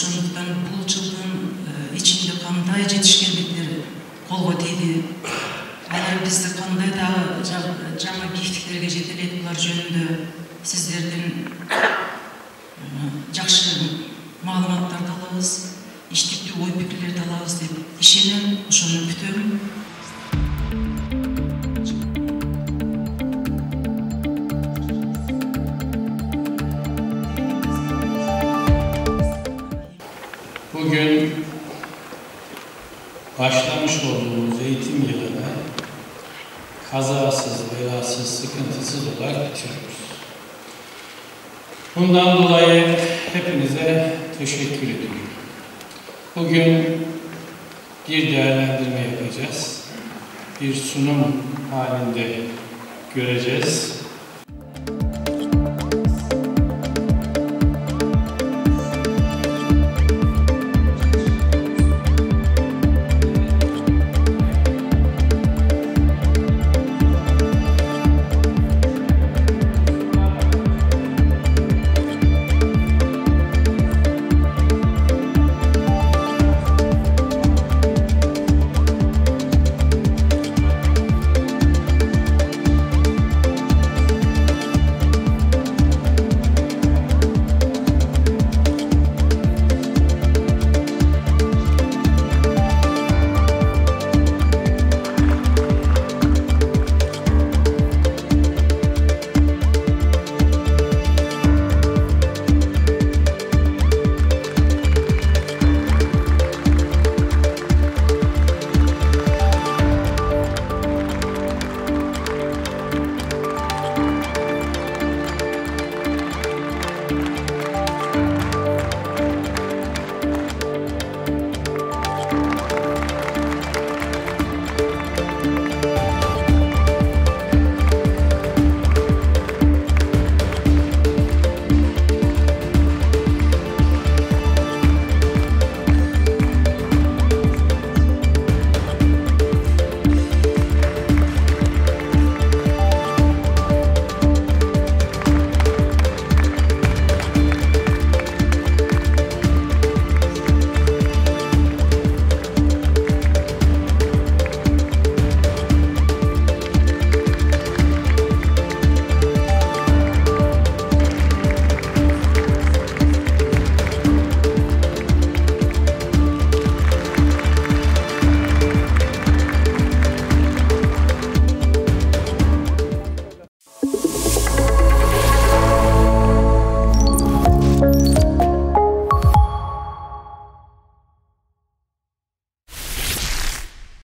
Ошондуктан бул жылдын ичинде кандай жетишкендиктер колго тийди, алар бизди кандай дагы жаңы бийликтиктерге жетелейт, булар жөнүндө сиздердин жакшы маалыматтарды алабыз, иштиктүү ой пикирлерди алабыз деп ишенем, ошону күтөм. Bugün başlamış olduğumuz eğitim yılını kazasız, belasız, sıkıntısız olarak bitiriyoruz. Bundan dolayı hepinize teşekkür ediyorum. Bugün bir değerlendirme yapacağız. Bir sunum halinde göreceğiz.